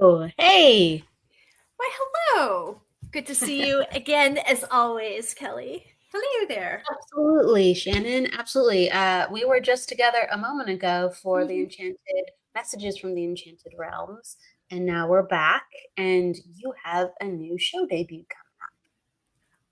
Hello. Hey. Why, hello. Good to see you again, as always, Kelly. Hello there. Absolutely, Shannon. Absolutely. We were just together a moment ago for the Mhm. Enchanted Messages from the Enchanted Realms, and now we're back, and you have a new show debut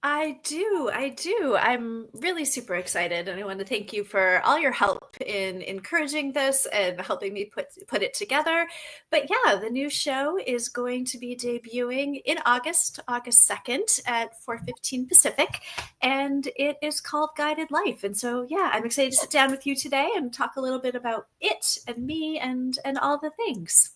I do. I do. I'm really super excited, and I want to thank you for all your help in encouraging this and helping me put it together. But yeah, the new show is going to be debuting in August, August 2nd at 4:15 Pacific, and it is called Guided Life. And so yeah, I'm excited to sit down with you today and talk a little bit about it and me and all the things.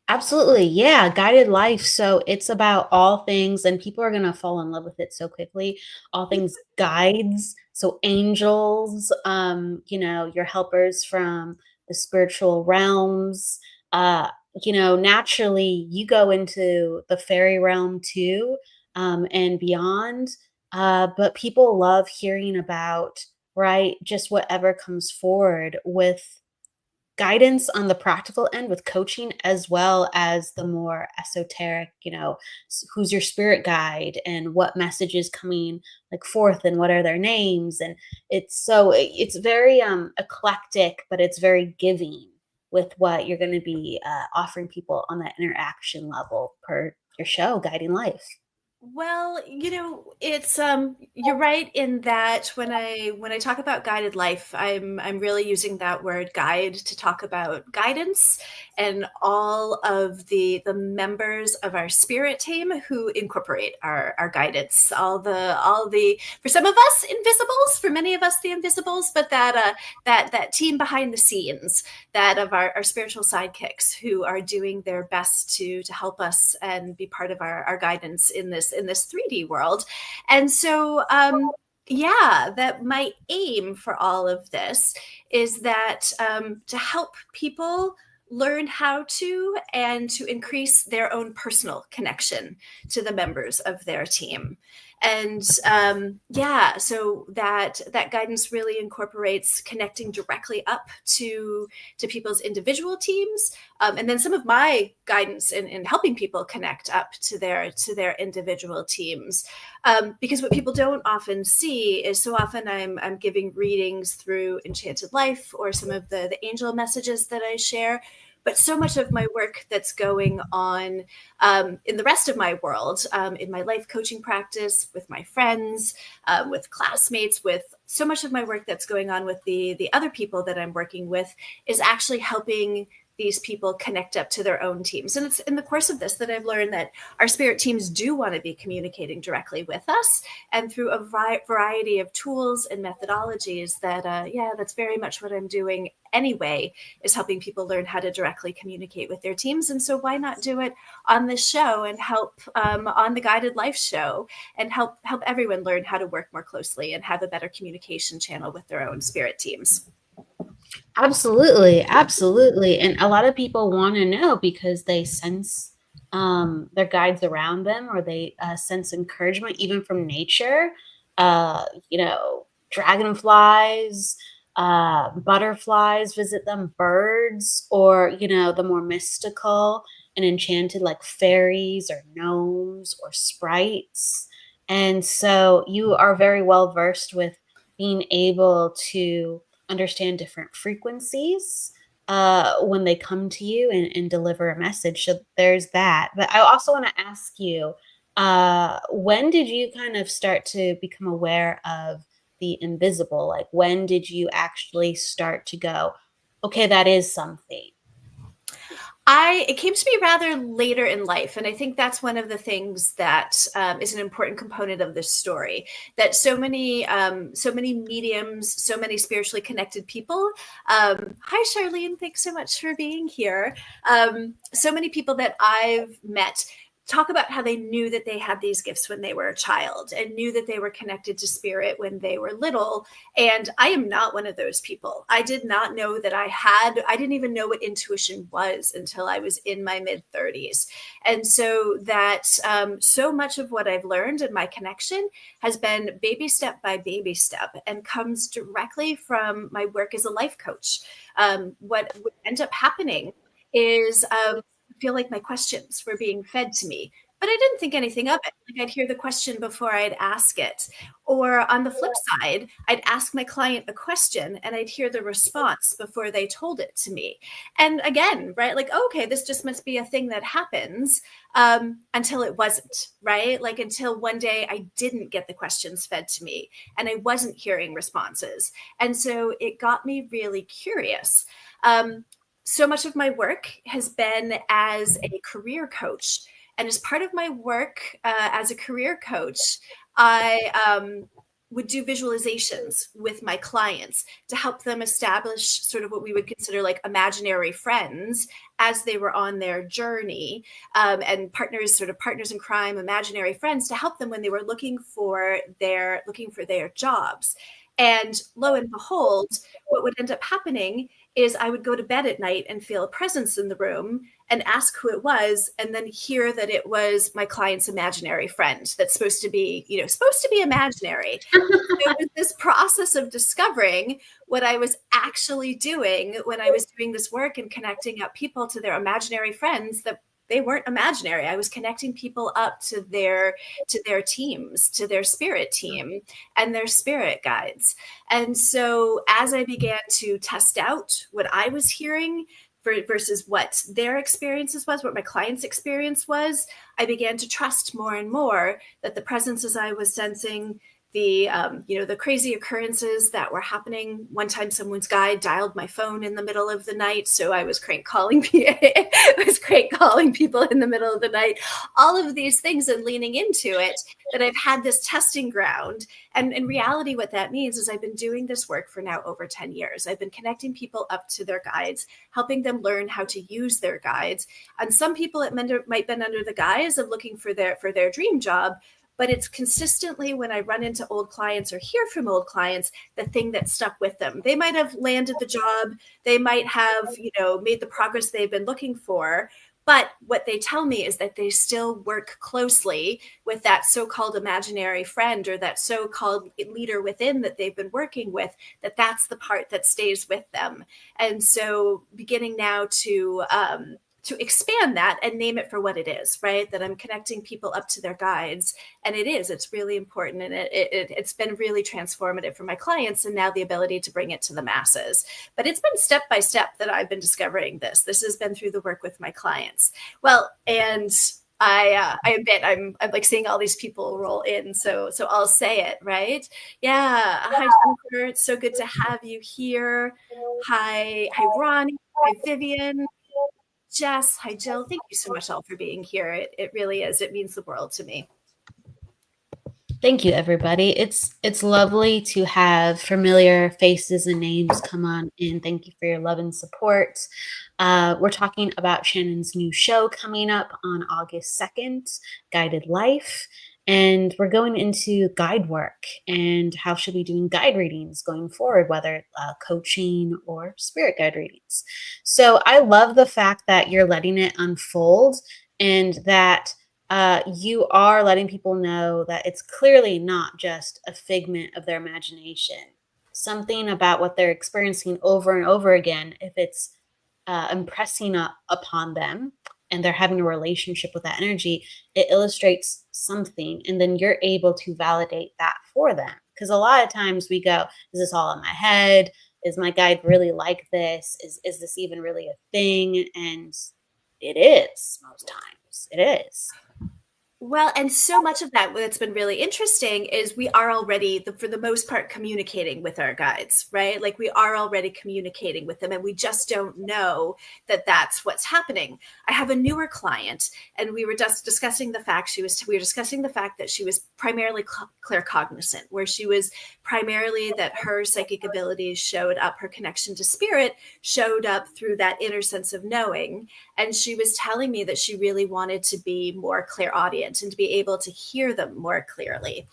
Absolutely. Yeah, guided life. So it's about all things, and people are going to fall in love with it so quickly. All things guides. So angels, your helpers from the spiritual realms. Uh, naturally you go into the fairy realm too, and beyond. But people love hearing about, right, just whatever comes forward with guidance on the practical end with coaching as well as the more esoteric, who's your spirit guide and what message is coming like forth and what are their names. And it's very eclectic, but it's very giving with what you're going to be offering people on that interaction level per your show Guiding Life. Well, it's you're right in that when I talk about guided life, I'm really using that word guide to talk about guidance and all of the members of our spirit team who incorporate our guidance. All the for some of us invisibles, for many of us the invisibles, but that team behind the scenes, that of our spiritual sidekicks who are doing their best to help us and be part of our guidance in this 3D world. And so yeah, that my aim for all of this is that to help people learn how to and to increase their own personal connection to the members of their team. And yeah, so that guidance really incorporates connecting directly up to people's individual teams, and then some of my guidance in helping people connect up to their individual teams, because what people don't often see is so often I'm giving readings through Enchanted Life or some of the angel messages that I share. But so much of my work that's going on in the rest of my world, in my life coaching practice, with my friends, with classmates, with so much of my work that's going on with the other people that I'm working with, is actually helping these people connect up to their own teams. And it's in the course of this that I've learned that our spirit teams do want to be communicating directly with us, and through a variety of tools and methodologies that, yeah, that's very much what I'm doing anyway, is helping people learn how to directly communicate with their teams. And so why not do it on this show and help on the Guided Life show and help everyone learn how to work more closely and have a better communication channel with their own spirit teams. Absolutely, absolutely. And a lot of people want to know because they sense their guides around them, or they sense encouragement even from nature. Dragonflies, butterflies visit them, birds, or, the more mystical and enchanted like fairies or gnomes or sprites. And so you are very well versed with being able to understand different frequencies when they come to you and deliver a message. So there's that. But I also want to ask you, when did you kind of start to become aware of the invisible? Like, when did you actually start to go, okay, that is something? It came to me rather later in life, and I think that's one of the things that is an important component of this story. That so many mediums, so many spiritually connected people. Hi, Charlene. Thanks so much for being here. So many people that I've met talk about how they knew that they had these gifts when they were a child and knew that they were connected to spirit when they were little. And I am not one of those people. I did not know that I didn't even know what intuition was until I was in my mid 30s. And so that so much of what I've learned and my connection has been baby step by baby step and comes directly from my work as a life coach. What would end up happening is feel like my questions were being fed to me, but I didn't think anything of it. Like I'd hear the question before I'd ask it. Or on the flip side, I'd ask my client a question and I'd hear the response before they told it to me. And again, right, like, okay, this just must be a thing that happens, until it wasn't, right? Like until one day I didn't get the questions fed to me and I wasn't hearing responses. And so it got me really curious. So much of my work has been as a career coach. And as part of my work as a career coach, I would do visualizations with my clients to help them establish sort of what we would consider like imaginary friends as they were on their journey, and partners, sort of partners in crime, imaginary friends to help them when they were looking for their jobs. And lo and behold, what would end up happening is I would go to bed at night and feel a presence in the room and ask who it was, and then hear that it was my client's imaginary friend that's supposed to be imaginary. It was this process of discovering what I was actually doing when I was doing this work and connecting up people to their imaginary friends, that they weren't imaginary. I was connecting people up to their teams, to their spirit team and their spirit guides. And so as I began to test out what I was hearing versus what their experiences was, what my client's experience was, I began to trust more and more that the presences I was sensing, the crazy occurrences that were happening. One time someone's guide dialed my phone in the middle of the night, so I was crank calling people in the middle of the night. All of these things, and leaning into it, that I've had this testing ground. And in reality, what that means is I've been doing this work for now over 10 years. I've been connecting people up to their guides, helping them learn how to use their guides. And some people, it might been under the guise of looking for their dream job, but it's consistently, when I run into old clients or hear from old clients, the thing that stuck with them. They might have landed the job, they might have, made the progress they've been looking for, but what they tell me is that they still work closely with that so-called imaginary friend or that so-called leader within that they've been working with, that's the part that stays with them. And so beginning now to expand that and name it for what it is, right? That I'm connecting people up to their guides. And it's really important. And it's been really transformative for my clients, and now the ability to bring it to the masses. But it's been step by step that I've been discovering this. This has been through the work with my clients. Well, and I admit I'm like seeing all these people roll in. So I'll say it, right? Yeah. Hi, Jennifer. It's so good to have you here. Hi, Ronnie. Hi, Vivian. Jess, hi Jill. Thank you so much all for being here. It really is. It means the world to me. Thank you, everybody. It's lovely to have familiar faces and names come on in. Thank you for your love and support. We're talking about Shannon's new show coming up on August 2nd, Guided Life. And we're going into guide work and how should we be doing guide readings going forward, whether coaching or spirit guide readings. So I love the fact that you're letting it unfold, and that you are letting people know that it's clearly not just a figment of their imagination. Something about what they're experiencing over and over again, if it's impressing upon them and they're having a relationship with that energy, it illustrates something. And then you're able to validate that for them. Because a lot of times we go, is this all in my head? Is my guide really like this? Is this even really a thing? And it is most times. It is. Well, and so much of that, what's been really interesting is we are already, for the most part, communicating with our guides, right? Like we are already communicating with them, and we just don't know that that's what's happening. I have a newer client, and we were just discussing the fact that she was primarily claircognizant, where she was primarily that her psychic abilities showed up, her connection to spirit showed up through that inner sense of knowing. And she was telling me that she really wanted to be more clairaudient and to be able to hear them more clearly.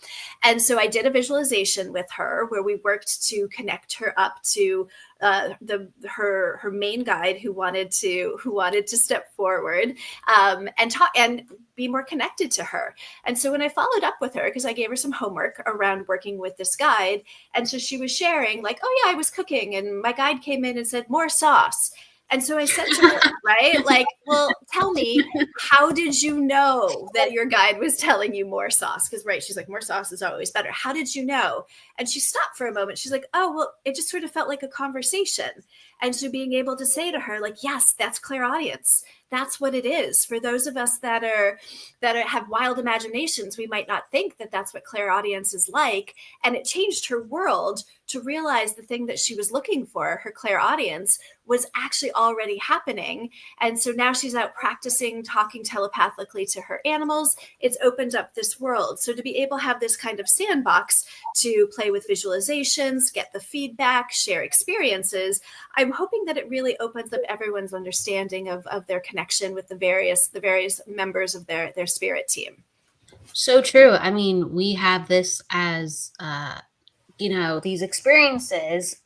And so I did a visualization with her where we worked to connect her up to her main guide who wanted to step forward and talk and be more connected to her. And so when I followed up with her, because I gave her some homework around working with this guide, and so she was sharing like, oh yeah, I was cooking and my guide came in and said more sauce. And so I said to her, right, like, well, tell me, how did you know that your guide was telling you more sauce? Because, right, she's like, more sauce is always better. How did you know? And she stopped for a moment. She's like, oh, well, it just sort of felt like a conversation. And so being able to say to her, like, yes, that's clairaudience. That's what it is. For those of us that have wild imaginations, we might not think that that's what clairaudience is like. And it changed her world to realize the thing that she was looking for, her clairaudience, was actually already happening. And so now she's out practicing talking telepathically to her animals. It's opened up this world. So to be able to have this kind of sandbox to play with visualizations, get the feedback, share experiences, I'm hoping that it really opens up everyone's understanding of their connection with the various members of their spirit team. So true. I mean, we have this as these experiences.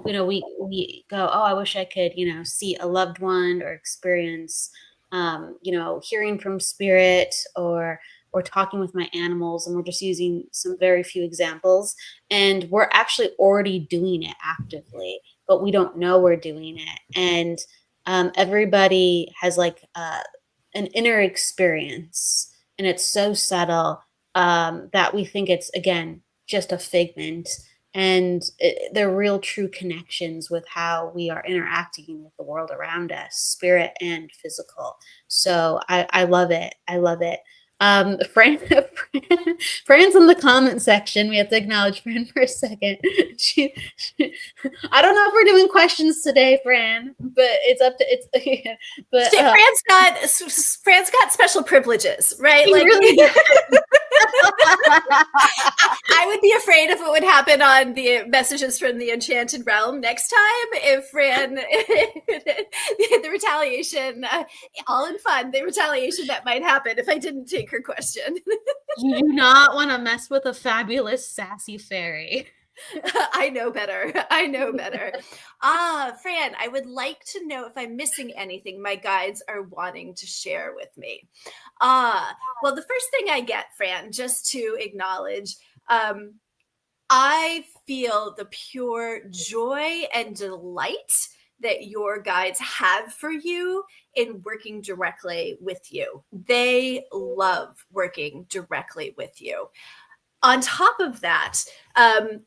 We go, oh, I wish I could, see a loved one or experience, hearing from spirit or talking with my animals, and we're just using some very few examples, and we're actually already doing it actively, but we don't know we're doing it. And everybody has like an inner experience, and it's so subtle that we think it's, again, just a figment, and they're real true connections with how we are interacting with the world around us, spirit and physical. So I love it. I love it. Fran's in the comment section. We have to acknowledge Fran for a second. I don't know if we're doing questions today, Fran, but it's up to it's. But Fran's got special privileges, right? He Like, really does. I would be afraid if it would happen on the messages from the Enchanted Realm next time. If Fran, the retaliation, all in fun, the retaliation that might happen if I didn't take her question. You do not want to mess with a fabulous, sassy fairy. I know better. I know better. Fran, I would like to know if I'm missing anything my guides are wanting to share with me. Well, the first thing I get, Fran, just to acknowledge, I feel the pure joy and delight that your guides have for you in working directly with you. They love working directly with you. On top of that,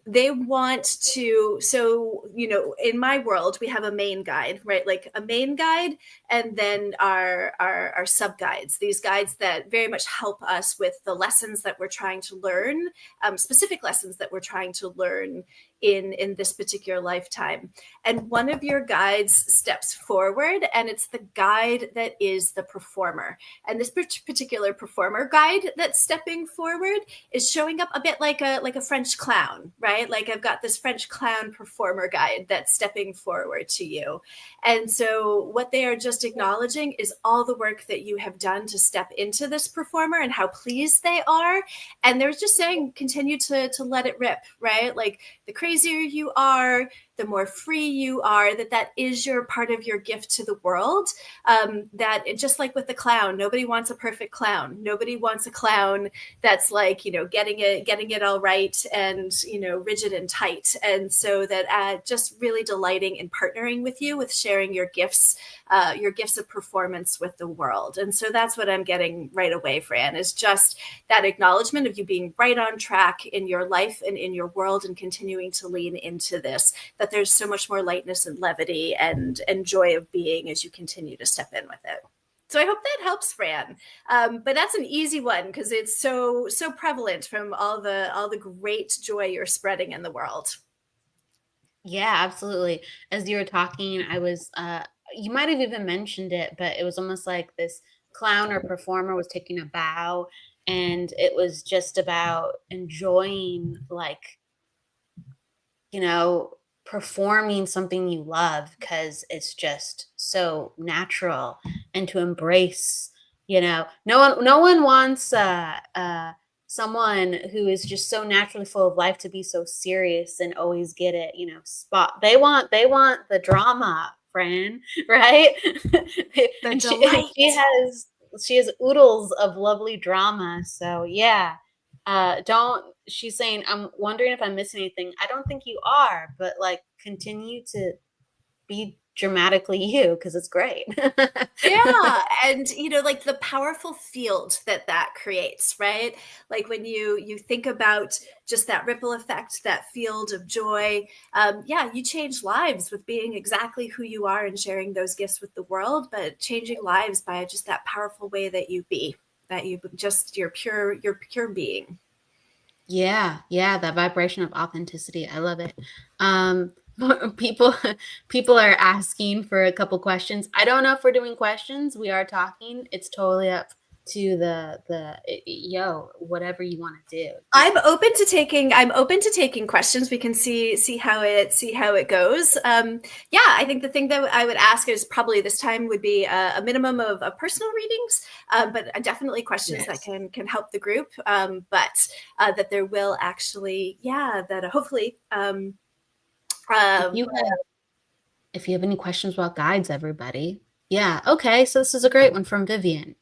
they want to, so, in my world, we have a main guide, right? Like a main guide, and then our sub guides, these guides that very much help us with the lessons that we're trying to learn, specific lessons that we're trying to learn in this particular lifetime. And one of your guides steps forward, and it's the guide that is the performer. And this particular performer guide that's stepping forward is showing up a bit like a French clown, right? Like, I've got this French clown performer guide that's stepping forward to you. And so what they are just acknowledging is all the work that you have done to step into this performer and how pleased they are. And they're just saying, continue to let it rip, right? Like, the crazier you are, the more free you are, that is your part of your gift to the world. That it, just like with the clown, nobody wants a perfect clown. Nobody wants a clown that's like, getting it all right and, rigid and tight. And so that just really delighting in partnering with you, with sharing your gifts of performance with the world. And so that's what I'm getting right away, Fran, is just that acknowledgement of you being right on track in your life and in your world, and continuing to lean into this, that there's so much more lightness and levity and joy of being as you continue to step in with it. So I hope that helps, Fran. But that's an easy one because it's so prevalent from all the great joy you're spreading in the world. Yeah, absolutely. As you were talking, I was you might have even mentioned it, but it was almost like this clown or performer was taking a bow, and it was just about enjoying, like, performing something you love because it's just so natural, and to embrace, no one wants someone who is just so naturally full of life to be so serious and always get it, spot. They want the drama, Fran, right? The And delight. she has oodles of lovely drama. So yeah. Don't She's saying, I'm wondering if I'm missing anything. I don't think you are, but like, continue to be dramatically you because it's great. Yeah, and like the powerful field that that creates, right? Like when you think about just that ripple effect, that field of joy. Yeah, you change lives with being exactly who you are and sharing those gifts with the world, but changing lives by just that powerful way that you be, that you just your pure being. Yeah, yeah, that vibration of authenticity. I love it. Um, people people are asking for a couple questions. I don't know if we're doing questions. We are talking. It's totally up to yo, whatever you want to do. Just I'm open to taking questions. We can see how it goes. Yeah, I think the thing that I would ask is probably this time would be a minimum of personal readings, but definitely questions that yes. can help the group. But that there will actually, yeah, that hopefully. If Um, you have if you have any questions about guides, everybody. Yeah, okay. So this is a great one from Vivian.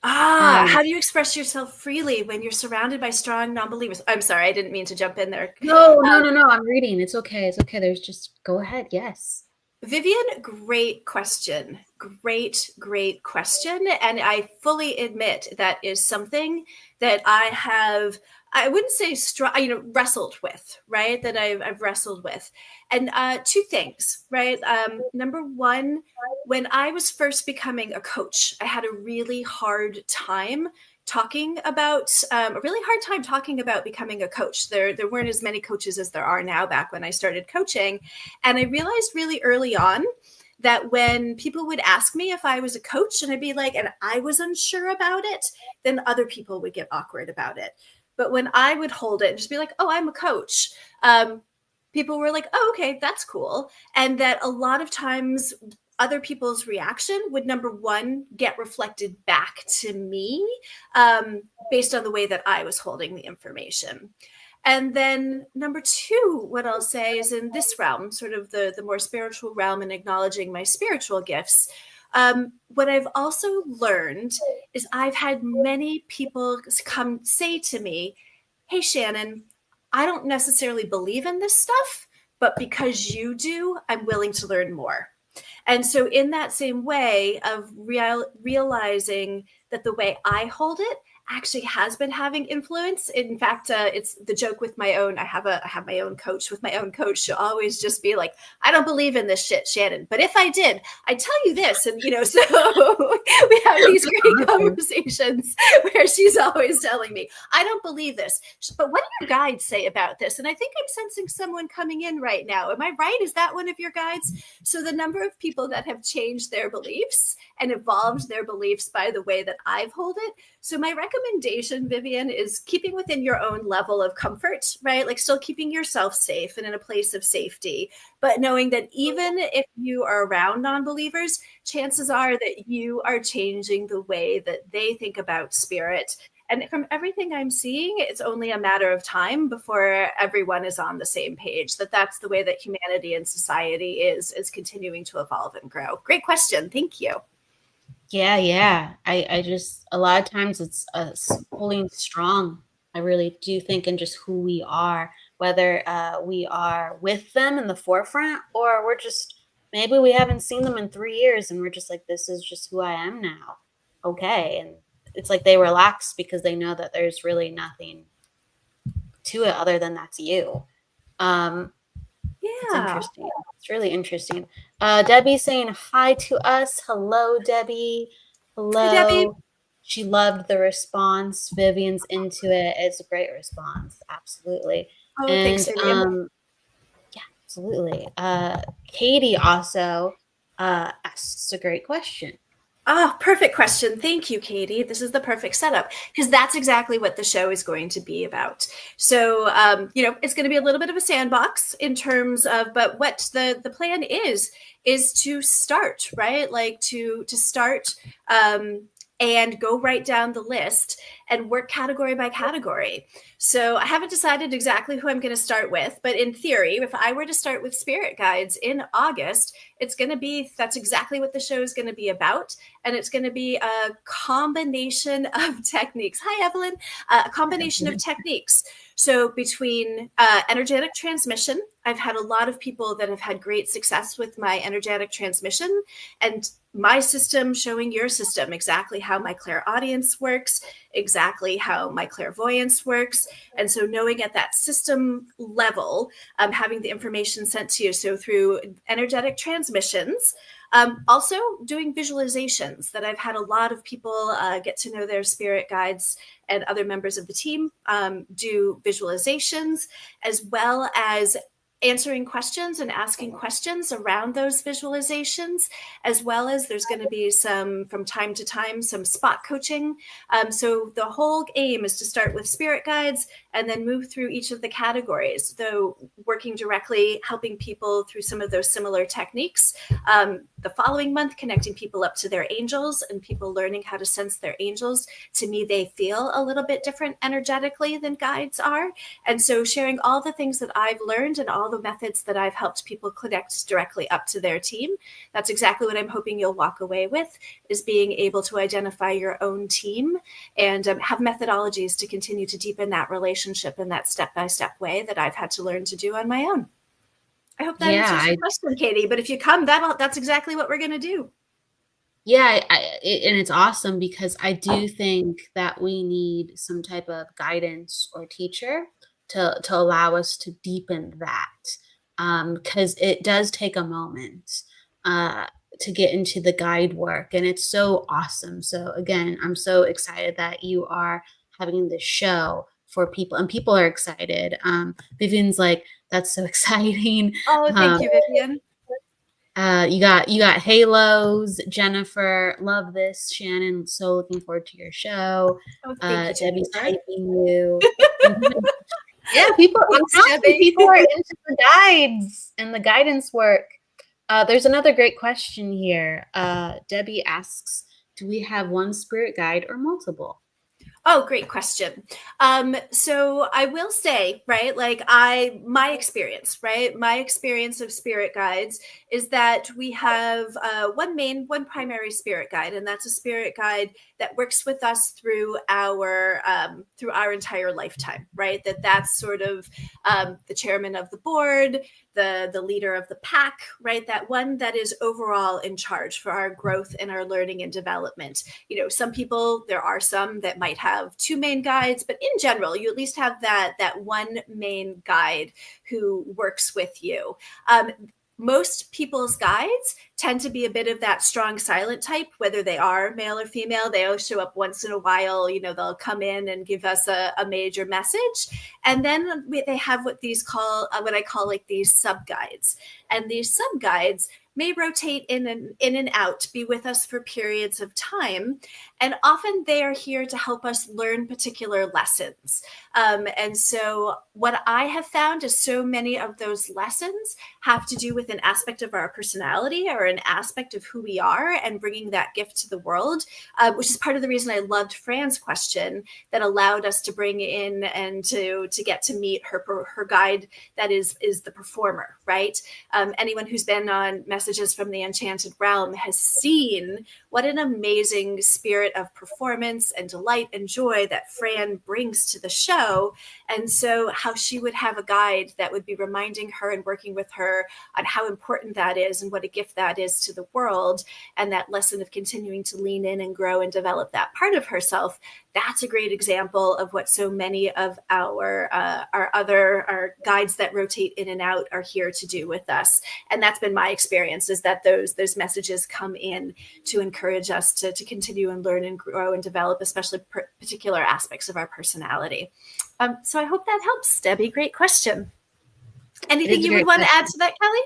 Um, how do you express yourself freely when you're surrounded by strong non-believers? I'm sorry, I didn't mean to jump in there. no, no, no, no. I'm reading. It's okay. It's okay. There's just go ahead. Yes. Vivian, great question. Great question. And I fully admit that is something that I have, I wouldn't say, wrestled with, right? That I've wrestled with. And two things, right? Number one, when I was first becoming a coach, I had a really hard time talking about a really hard time talking about becoming a coach. There weren't as many coaches as there are now back when I started coaching, and I realized really early on that when people would ask me if I was a coach and I'd be like, and I was unsure about it, then other people would get awkward about it. But when I would hold it and just be like, oh, I'm a coach, people were like, oh, okay, that's cool. And that a lot of times other people's reaction would, number one, get reflected back to me based on the way that I was holding the information. And then number two, what I'll say is in this realm, sort of the more spiritual realm and acknowledging my spiritual gifts. What I've also learned is I've had many people come say to me, hey, Shannon, I don't necessarily believe in this stuff, but because you do, I'm willing to learn more. And so, in that same way of realizing that the way I hold it actually has been having influence. In fact, it's the joke with my own. I have my own coach. With my own coach, she'll always just be like, "I don't believe in this shit, Shannon. But if I did, I'd tell you this." And so we have these great Awesome. conversations where she's always telling me, "I don't believe this, but what do your guides say about this?" And I think I'm sensing someone coming in right now. Am I right? Is that one of your guides? So the number of people that have changed their beliefs and evolved their beliefs by the way that I've held it. So my recommendation, Vivian, is keeping within your own level of comfort, right? Like still keeping yourself safe and in a place of safety, but knowing that even if you are around non-believers, chances are that you are changing the way that they think about spirit. And from everything I'm seeing, it's only a matter of time before everyone is on the same page, that's the way that humanity and society is continuing to evolve and grow. Great question. Thank you. Yeah, yeah. I just a lot of times it's us holding strong. I really do think in just who we are, whether we are with them in the forefront or we're just maybe we haven't seen them in 3 years and we're just like, this is just who I am now. Okay. And it's like they relax because they know that there's really nothing to it other than that's you. Um, it's Yeah. interesting. It's really interesting. Debbie's saying hi to us. Hello, Debbie. Hi, Debbie. Hello. She loved the response. Vivian's into it. It's a great response. Absolutely. Oh, thanks, And Vivian. yeah, absolutely. Katie also asks a great question. Oh, perfect question. Thank you, Katie. This is the perfect setup because that's exactly what the show is going to be about. So, it's going to be a little bit of a sandbox in terms of, but what the plan is to start, right? Like to start and go right down the list and work category by category. So I haven't decided exactly who I'm going to start with, but in theory, if I were to start with spirit guides in August, that's exactly what the show is going to be about. And it's going to be a combination of techniques. Hi, Evelyn. A combination of techniques. So between energetic transmission, I've had a lot of people that have had great success with my energetic transmission, and my system showing your system exactly how my clairaudience works, exactly how my clairvoyance works. And so knowing at that system level, having the information sent to you. So through energetic transmissions, also doing visualizations that I've had a lot of people get to know their spirit guides and other members of the team do visualizations, as well as answering questions and asking questions around those visualizations, as well as there's going to be some, from time to time, some spot coaching. So the whole aim is to start with spirit guides and then move through each of the categories, though working directly, helping people through some of those similar techniques. The following month, connecting people up to their angels and people learning how to sense their angels. To me, they feel a little bit different energetically than guides are. And so sharing all the things that I've learned and all the methods that I've helped people connect directly up to their team. That's exactly what I'm hoping you'll walk away with, is being able to identify your own team and have methodologies to continue to deepen that relationship in that step-by-step way that I've had to learn to do on my own. I hope that Yeah, answers your question, Katie. But if you come, that's exactly what we're going to do. yeah, and it's awesome because I do think that we need some type of guidance or teacher to allow us to deepen that, because it does take a moment uh, to get into the guide work, and it's so awesome. So again, I'm so excited that you are having this show for people, and people are excited. Vivian's like, "That's so exciting." Oh, Um, thank you, Vivian. you got Halos, Jennifer, love this, Shannon, so looking forward to your show. Oh, thank you, Debbie's Jennifer. typing you. Yeah, people, I'm Thanks, telling you, Debbie. people are into the guides and the guidance work. There's another great question here. Debbie asks, do we have one spirit guide or multiple? Oh, great question. So I will say, right, like my experience, right, my experience of spirit guides is that we have one primary spirit guide, and that's a spirit guide that works with us through our entire lifetime, right? That's sort of the chairman of the board, the leader of the pack, right? That one that is overall in charge for our growth and our learning and development. You know, some people, there are some that might have two main guides, but in general, you at least have that one main guide who works with you. Most people's guides tend to be a bit of that strong silent type, whether they are male or female. They always show up once in a while. You know, they'll come in and give us a major message. And then they have what I call like these sub guides. And these sub guides may rotate in and out, be with us for periods of time. And often they are here to help us learn particular lessons. And so what I have found is so many of those lessons have to do with an aspect of our personality or an aspect of who we are and bringing that gift to the world, which is part of the reason I loved Fran's question that allowed us to bring in and to get to meet her guide that is the performer, right? Anyone who's been on Messages from the Enchanted Realm has seen what an amazing spirit of performance and delight and joy that Fran brings to the show. And so how she would have a guide that would be reminding her and working with her on how important that is and what a gift that is to the world, and that lesson of continuing to lean in and grow and develop that part of herself. That's a great example of what so many of our guides that rotate in and out are here to do with us. And that's been my experience, is that those messages come in to encourage us to continue and learn and grow and develop, especially particular aspects of our personality. So I hope that helps, Debbie. Great question. Anything you would want to add to that, Kelly?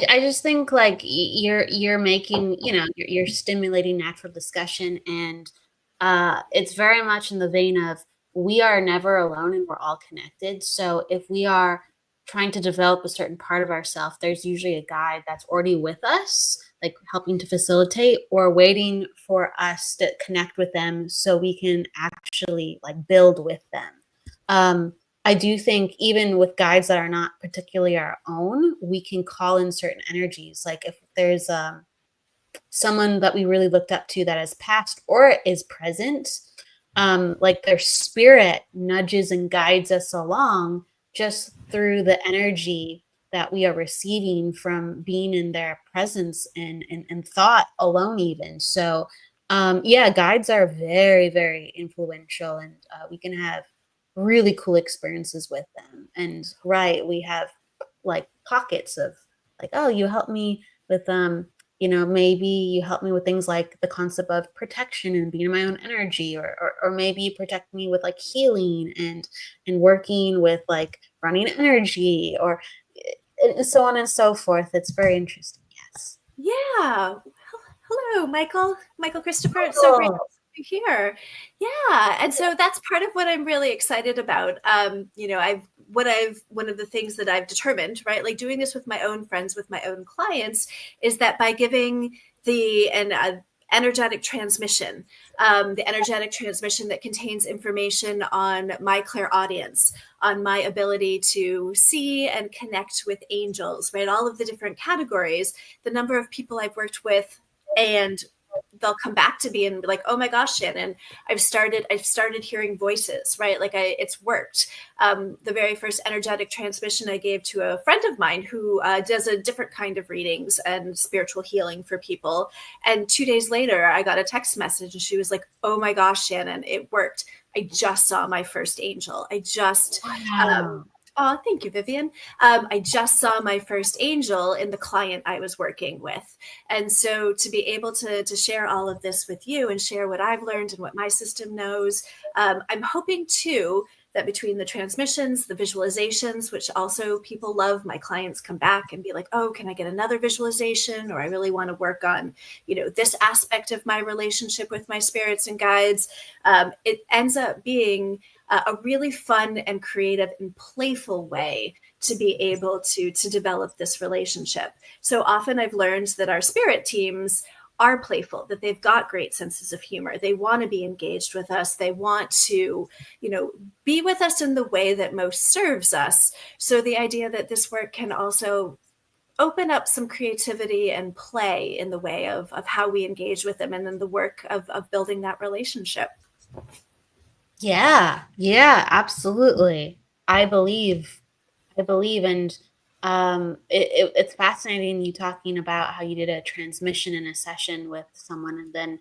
I just think like you're making, you're stimulating natural discussion, and it's very much in the vein of we are never alone and we're all connected. So if we are trying to develop a certain part of ourselves, there's usually a guide that's already with us, like helping to facilitate or waiting for us to connect with them so we can actually like build with them. I do think even with guides that are not particularly our own, we can call in certain energies. Like if there's someone that we really looked up to that has passed or is present, like their spirit nudges and guides us along. just through the energy that we are receiving from being in their presence and thought alone even. So yeah, guides are very, very influential, and we can have really cool experiences with them. And right, we have like pockets of like, oh, you help me with maybe you help me with things like the concept of protection and being in my own energy, or maybe you protect me with like healing and working with like running energy, or and so on and so forth. It's very interesting. Yes. Yeah. Hello, Michael. Michael Christopher. It's so great Cool. to be here. Yeah. And so that's part of what I'm really excited about. One of the things that I've determined, right, like doing this with my own friends, with my own clients, is that by giving an energetic transmission, the energetic transmission that contains information on my clairaudience, on my ability to see and connect with angels, right? All of the different categories, the number of people I've worked with, and they'll come back to me and be like, oh my gosh, Shannon, I've started hearing voices, right? Like it's worked. The very first energetic transmission I gave to a friend of mine who does a different kind of readings and spiritual healing for people. And 2 days later, I got a text message and she was like, oh my gosh, Shannon, it worked. I just saw my first angel. Wow. Oh, thank you, Vivian. I just saw my first angel in the client I was working with. And so to be able to share all of this with you and share what I've learned and what my system knows, I'm hoping too that between the transmissions, the visualizations, which also people love, my clients come back and be like, oh, can I get another visualization? Or I really want to work on, this aspect of my relationship with my spirits and guides. It ends up being a really fun and creative and playful way to be able to develop this relationship. So often I've learned that our spirit teams are playful, that they've got great senses of humor. They want to be engaged with us. They want to, be with us in the way that most serves us. So the idea that this work can also open up some creativity and play in the way of how we engage with them, and then the work of building that relationship. Yeah, yeah, absolutely. I believe, I believe, and it's fascinating you talking about how you did a transmission in a session with someone, and then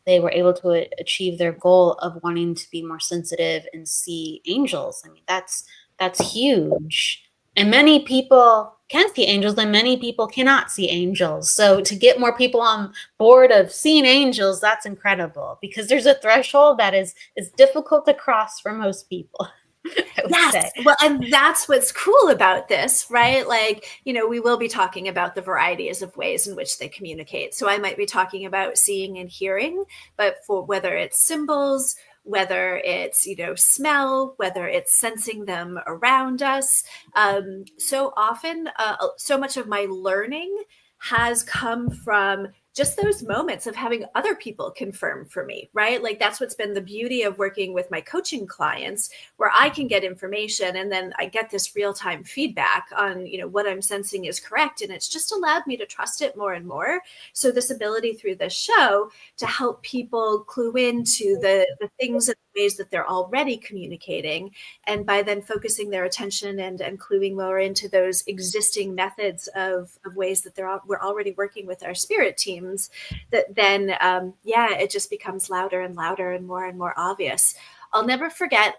they were able to achieve their goal of wanting to be more sensitive and see angels. I mean, that's huge. And many people can see angels, and many people cannot see angels. So to get more people on board of seeing angels, that's incredible, because there's a threshold that is difficult to cross for most people. I would Yes. say. Well, and that's what's cool about this, right? Like, we will be talking about the varieties of ways in which they communicate. So I might be talking about seeing and hearing, but for whether it's symbols, whether it's, smell, whether it's sensing them around us. So often, so much of my learning has come from just those moments of having other people confirm for me, right? Like that's what's been the beauty of working with my coaching clients, where I can get information and then I get this real-time feedback on, what I'm sensing is correct. And it's just allowed me to trust it more and more. So this ability through this show to help people clue into the things and ways that they're already communicating. And by then focusing their attention and cluing more into those existing methods of ways that we're already working with our spirit teams, that then, it just becomes louder and louder and more obvious. I'll never forget,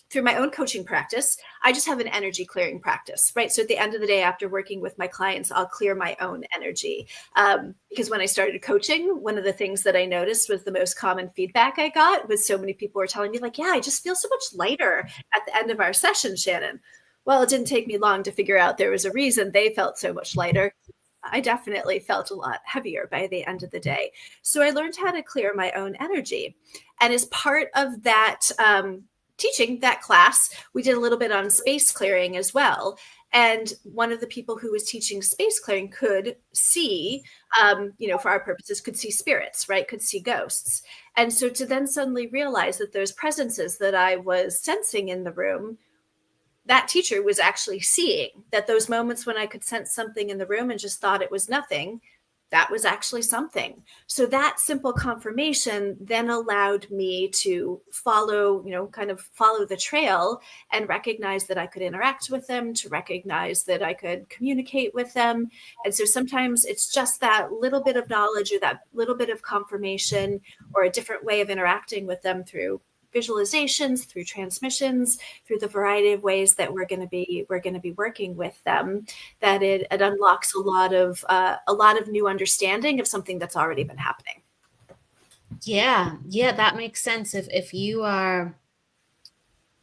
through my own coaching practice, I just have an energy clearing practice, right? So at the end of the day, after working with my clients, I'll clear my own energy. Because when I started coaching, one of the things that I noticed was the most common feedback I got was so many people were telling me like, yeah, I just feel so much lighter at the end of our session, Shannon. Well, it didn't take me long to figure out there was a reason they felt so much lighter. I definitely felt a lot heavier by the end of the day. So I learned how to clear my own energy. And as part of that, teaching that class, we did a little bit on space clearing as well. And one of the people who was teaching space clearing could see, for our purposes, could see spirits, right? Could see ghosts. And so to then suddenly realize that those presences that I was sensing in the room, that teacher was actually seeing, that those moments when I could sense something in the room and just thought it was nothing, that was actually something. So that simple confirmation then allowed me to follow, kind of follow the trail and recognize that I could interact with them, to recognize that I could communicate with them. And so sometimes it's just that little bit of knowledge or that little bit of confirmation or a different way of interacting with them through visualizations, through transmissions, through the variety of ways that we're going to be working with them, that it unlocks a lot of new understanding of something that's already been happening. Yeah, yeah, that makes sense. If you are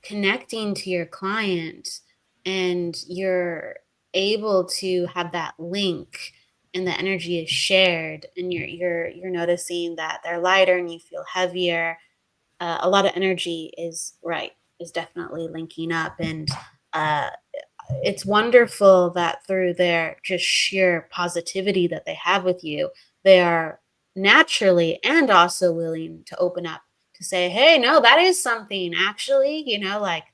connecting to your client and you're able to have that link and the energy is shared and you're noticing that they're lighter and you feel heavier, a lot of energy is definitely linking up. And uh it's wonderful that through their just sheer positivity that they have with you, they are naturally and also willing to open up to say, "Hey, no, that is something actually, like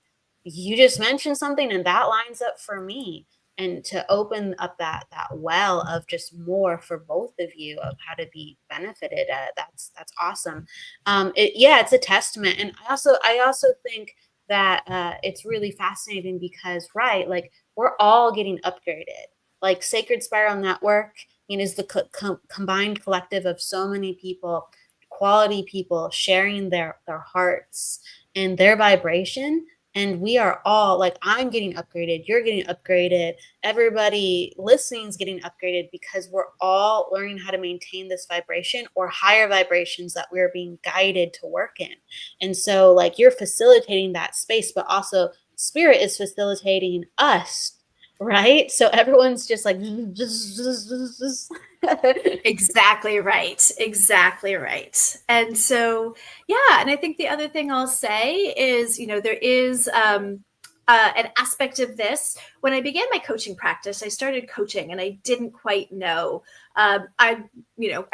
you just mentioned something and that lines up for me." And to open up that well of just more for both of you of how to be benefited. That's awesome. Yeah, it's a testament. And I also think that it's really fascinating because, right, like we're all getting upgraded. Like Sacred Spiral Network, is the combined collective of so many people, quality people sharing their hearts and their vibration. And we are all like, I'm getting upgraded, you're getting upgraded, everybody listening is getting upgraded because we're all learning how to maintain this vibration or higher vibrations that we're being guided to work in. And so, like, you're facilitating that space, but also spirit is facilitating us, right? So everyone's just like, Exactly right. Exactly right. And so, yeah. And I think the other thing I'll say is, there is an aspect of this. When I began my coaching practice, I started coaching and I didn't quite know. I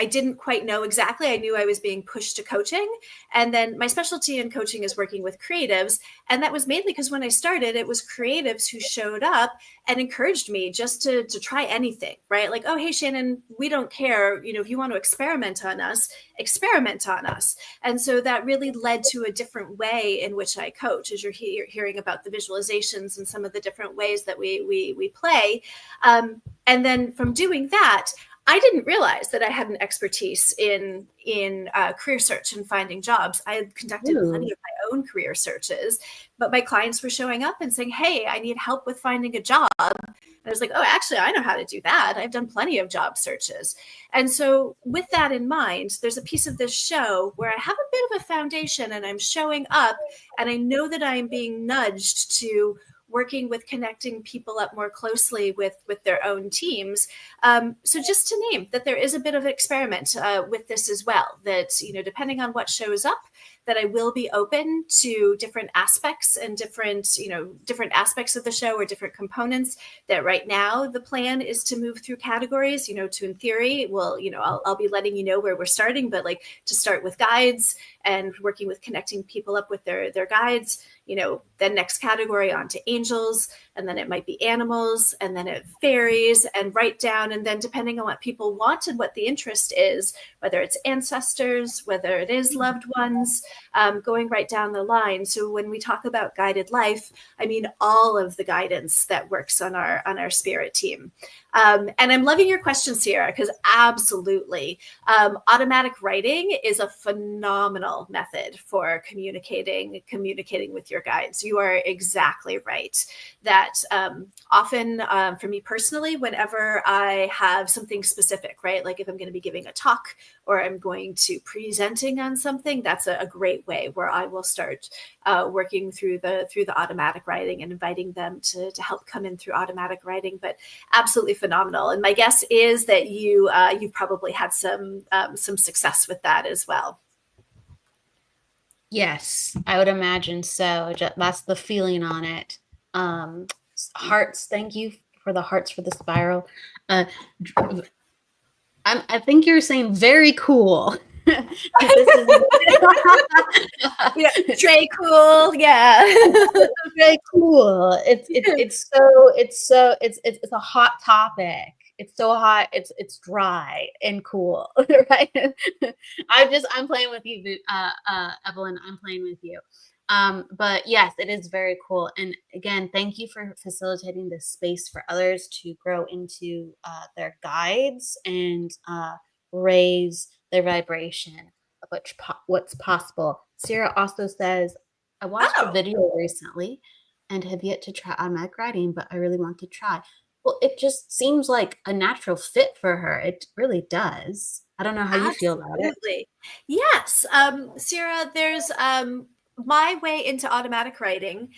didn't quite know exactly. I knew I was being pushed to coaching. And then my specialty in coaching is working with creatives. And that was mainly because when I started, it was creatives who showed up and encouraged me just to try anything, right? Like, oh, hey, Shannon, we don't care. If you want to experiment on us, experiment on us. And so that really led to a different way in which I coach, as you're hearing about the visualizations and some of the different ways that we play. And then from doing that, I didn't realize that I had an expertise in career search and finding jobs. I had conducted plenty ooh, of my own career searches, but my clients were showing up and saying, "Hey, I need help with finding a job." And I was like, "Oh, actually, I know how to do that. I've done plenty of job searches." And so, with that in mind, there's a piece of this show where I have a bit of a foundation, and I'm showing up, and I know that I'm being nudged to working with connecting people up more closely with their own teams. So just to name that there is a bit of experiment with this as well, that, depending on what shows up, that I will be open to different aspects and different aspects of the show or different components. That right now the plan is to move through categories, to, in theory, well, I'll be letting you know where we're starting, but like to start with guides and working with connecting people up with their guides, then next category on to angels, and then it might be animals, and then it fairies, and right down. And then depending on what people want and what the interest is, whether it's ancestors, whether it is loved ones, going right down the line. So when we talk about guided life, I mean all of the guidance that works on our spirit team. And I'm loving your question, Sierra, because absolutely, automatic writing is a phenomenal method for communicating with your guides. You are exactly right. That often, for me personally, whenever I have something specific, right, like if I'm going to be giving a talk or I'm going to presenting on something, that's a great way where I will start working through the automatic writing and inviting them to help come in through automatic writing. But absolutely phenomenal. And my guess is that you've probably had some success with that as well. yes, I would imagine so. That's the feeling on it. Hearts, thank you for the hearts for the spiral. Uh, I think you're saying very cool. This is Yeah, Trey, cool. Yeah. very cool. It's a hot topic. It's so hot, it's dry and cool, right? I'm playing with you, Evelyn, I'm playing with you. But yes, it is very cool. And again, thank you for facilitating this space for others to grow into their guides and raise their vibration of what's possible. Sarah also says, I watched a Oh, video recently and have yet to try automatic writing, but I really want to try. Well, it just seems like a natural fit for her. It really does. I don't know how you feel about it. absolutely. Yes, Sarah, there's my way into automatic writing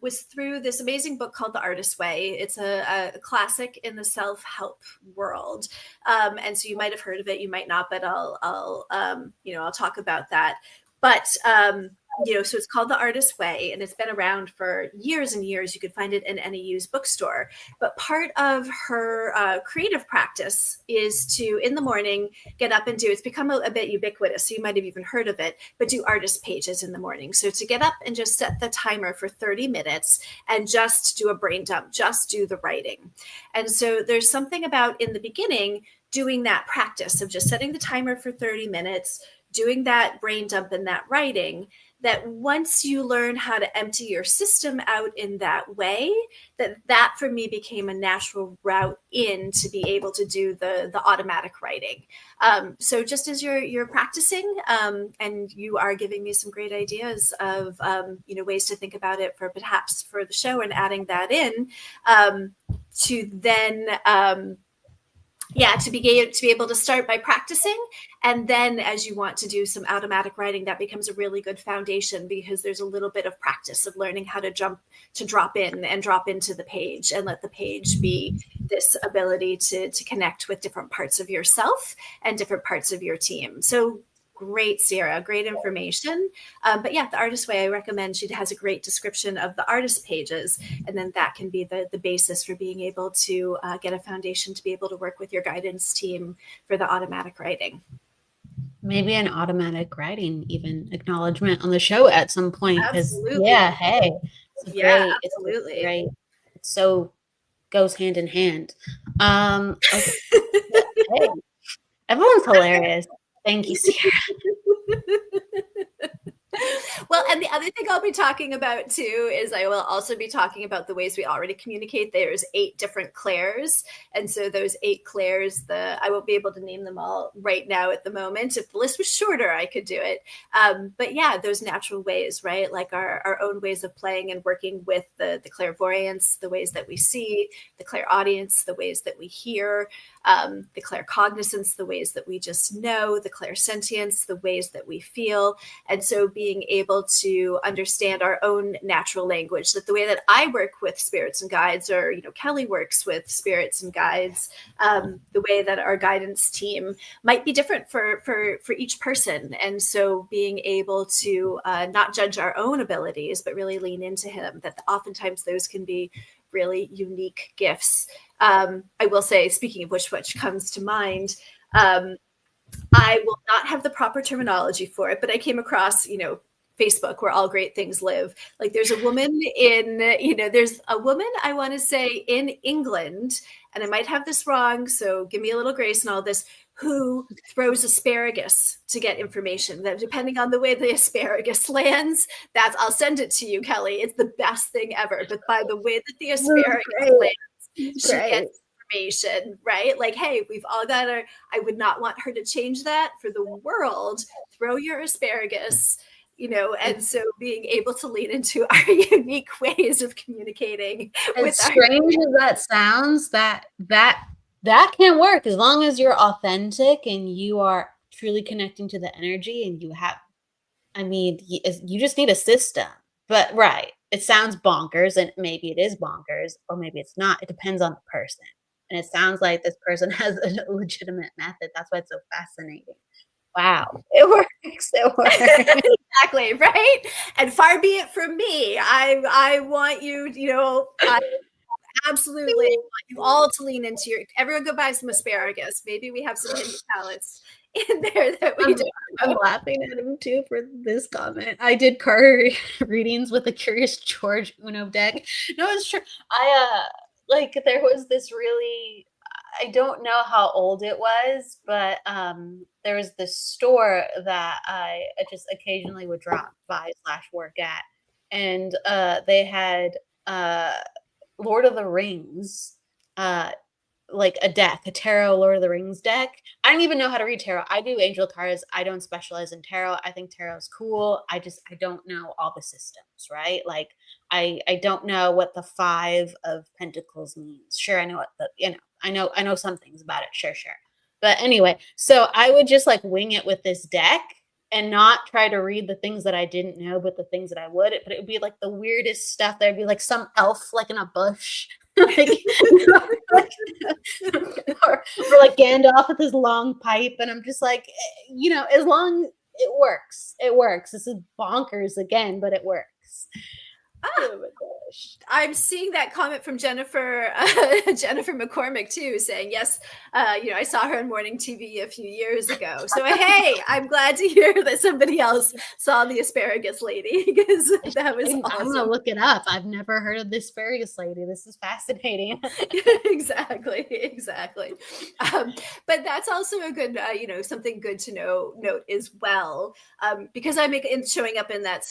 was through this amazing book called The Artist's Way. It's a classic in the self-help world, and so you might have heard of it, you might not, but I'll talk about that. But so it's called The Artist's Way, and it's been around for years and years. You could find it in any used bookstore. But part of her creative practice is to, in the morning, get up and do, it's become a bit ubiquitous, so you might have even heard of it, but do artist pages in the morning. So to get up and just set the timer for 30 minutes and just do a brain dump, just do the writing. And so there's something about in the beginning doing that practice of just setting the timer for 30 minutes, doing that brain dump and that writing, that once you learn how to empty your system out in that way, that for me became a natural route in to be able to do the automatic writing. So just as you're practicing, and you are giving me some great ideas of ways to think about it for perhaps for the show and adding that in, to then to be able to start by practicing, and then as you want to do some automatic writing, that becomes a really good foundation because there's a little bit of practice of learning how to drop in and drop into the page and let the page be this ability to connect with different parts of yourself and different parts of your team. So great, Sarah, great information. But yeah, The Artist Way, I recommend. She has a great description of the artist pages, and then that can be the basis for being able to get a foundation to be able to work with your guidance team for the automatic writing. Maybe an automatic writing, even acknowledgement on the show at some point. Because Absolutely. yeah, hey, Yeah, it's a absolutely. great, it so goes hand in hand. Okay, hey, everyone's hilarious. Thank you, Sierra. Well, and the other thing I'll be talking about too is I will also be talking about the ways we already communicate. There's 8 different clairs. And so those 8 clairs, I won't be able to name them all right now at the moment. If the list was shorter, I could do it. But yeah, those natural ways, right? Like our own ways of playing and working with the clairvoyance, the ways that we see, the clairaudience, the ways that we hear, the claircognizance, the ways that we just know, the clairsentience, the ways that we feel. And so being able to understand our own natural language, that the way that I work with spirits and guides, or Kelly works with spirits and guides, the way that our guidance team might be different for each person. And so being able to not judge our own abilities, but really lean into him, that oftentimes those can be really unique gifts. I will say, speaking of which comes to mind, I will not have the proper terminology for it, but I came across, Facebook, where all great things live. Like there's a woman I want to say in England, and I might have this wrong, so give me a little grace and all this, who throws asparagus to get information. That depending on the way the asparagus lands, I'll send it to you, Kelly. It's the best thing ever. But by the way that the asparagus lands, she Great. gets information, right? Like, hey, we've all got I would not want her to change that for the world. Throw your asparagus, and so being able to lean into our unique ways of communicating As with our strange as that sounds, that can work as long as you're authentic and you are truly connecting to the energy and you have, I mean, you just need a system. But right, it sounds bonkers, and maybe it is bonkers, or maybe it's not. It depends on the person. And it sounds like this person has a legitimate method. That's why it's so fascinating. Wow, it works. It works. exactly, right? And far be it from me. I want you, I absolutely want you all to lean into everyone go buy some asparagus. Maybe we have some hidden palettes in there that we I'm don't I'm know. laughing at him too for this comment. I did card readings with the Curious George Uno deck. No, it's true. Like there was this really I don't know how old it was, but there was this store that I just occasionally would drop by slash work at, and they had uh Lord of the Rings uh like a deck, a tarot Lord of the Rings deck. I don't even know how to read tarot. I do angel cards. I don't specialize in tarot. I think tarot is cool. I don't know all the systems, right? Like I don't know what the 5 of Pentacles means. Sure, I know what the I know some things about it. Sure, sure. But anyway, so I would just like wing it with this deck and not try to read the things that I didn't know, but the things that I would. But it would be like the weirdest stuff. There'd be like some elf like in a bush. like, or like Gandalf with his long pipe, and I'm just like, as long it works. This is bonkers again, but it works. Oh my gosh. I'm seeing that comment from Jennifer Jennifer McCormick too, saying yes. I saw her on morning TV a few years ago. So hey, I'm glad to hear that somebody else saw the asparagus lady because that was awesome. I'm gonna look it up. I've never heard of the asparagus lady. This is fascinating. Exactly. But that's also a good, something good to note as well, because I'm showing up in that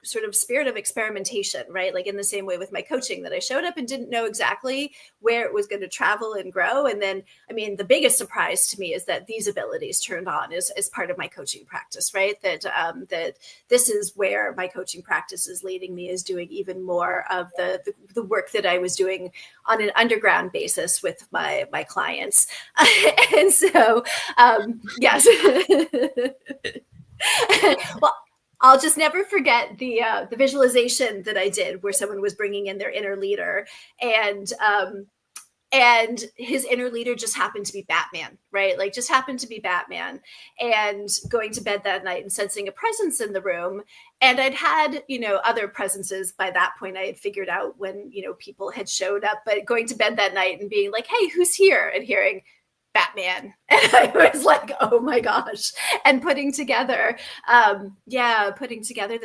sort of spirit of experimentation, right? Like in the same way with my coaching, that I showed up and didn't know exactly where it was going to travel and grow. And then, I mean, the biggest surprise to me is that these abilities turned on as part of my coaching practice, right? That this is where my coaching practice is leading me, is doing even more of the work that I was doing on an underground basis with my clients. And so, yes. Well, I'll just never forget the visualization that I did where someone was bringing in their inner leader, and his inner leader just happened to be Batman, right? Like just happened to be Batman, and going to bed that night and sensing a presence in the room. And I'd had, other presences by that point. I had figured out when, people had showed up, but going to bed that night and being like, hey, who's here? And hearing Batman. And I was like, oh my gosh. And putting together that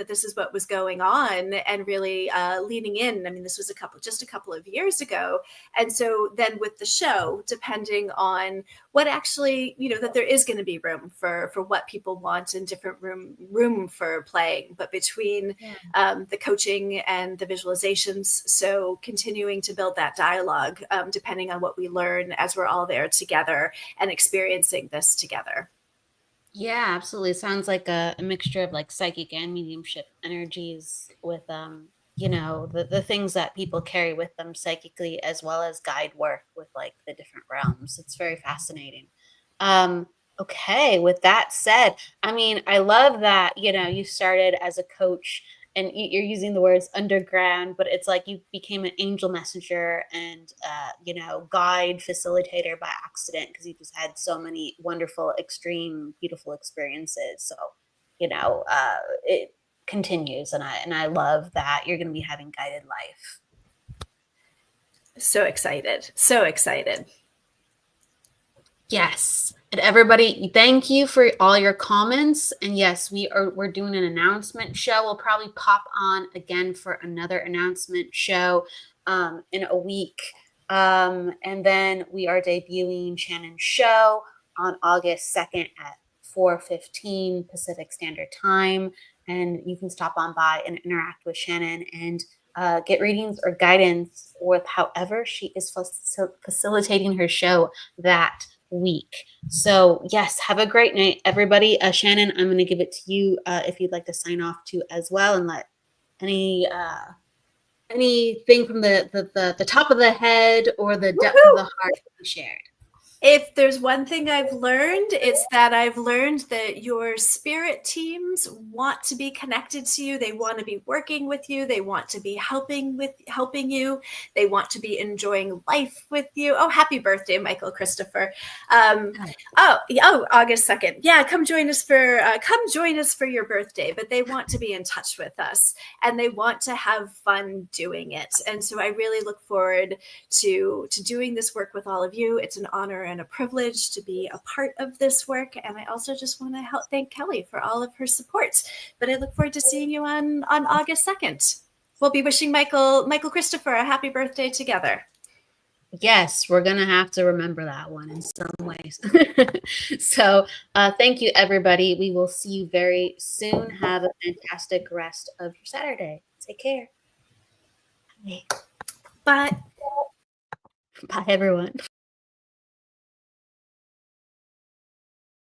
this is what was going on, and really leaning in. I mean, this was just a couple of years ago. And so then with the show, depending on what actually, that there is going to be room for what people want, and different room for playing, but between the coaching and the visualizations. So continuing to build that dialogue, depending on what we learn as we're all there together and experiencing this together. Yeah, absolutely. It sounds like a mixture of like psychic and mediumship energies with the things that people carry with them psychically, as well as guide work with like the different realms. It's very fascinating. Okay, with that said, I mean, I love that, you started as a coach, and you're using the words underground, but it's like you became an angel messenger and guide facilitator by accident, because you just had so many wonderful, extreme, beautiful experiences. So it continues, and I love that you're going to be having guided life. So excited. Yes. And everybody, thank you for all your comments. And yes, we're doing an announcement show. We'll probably pop on again for another announcement show in a week. And then we are debuting Shannon's show on August 2nd at 4:15 Pacific Standard Time. And you can stop on by and interact with Shannon and get readings or guidance with however she is facilitating her show that week. So yes, have a great night, everybody. Shannon, I'm going to give it to you if you'd like to sign off too as well, and let anything from the top of the head or the depth of the heart be shared. If there's one thing I've learned, it's that I've learned that your spirit teams want to be connected to you. They want to be working with you. They want to be helping you. They want to be enjoying life with you. Oh, happy birthday, Michael Christopher. August 2nd. Yeah, come join us for your birthday. But they want to be in touch with us, and they want to have fun doing it. And so I really look forward to doing this work with all of you. It's an honor and a privilege to be a part of this work. And I also just want to thank Kelly for all of her support. But I look forward to seeing you on August 2nd. We'll be wishing Michael Christopher a happy birthday together. Yes, we're gonna have to remember that one in some ways. So, thank you, everybody. We will see you very soon. Have a fantastic rest of your Saturday. Take care. Bye. But Bye, everyone.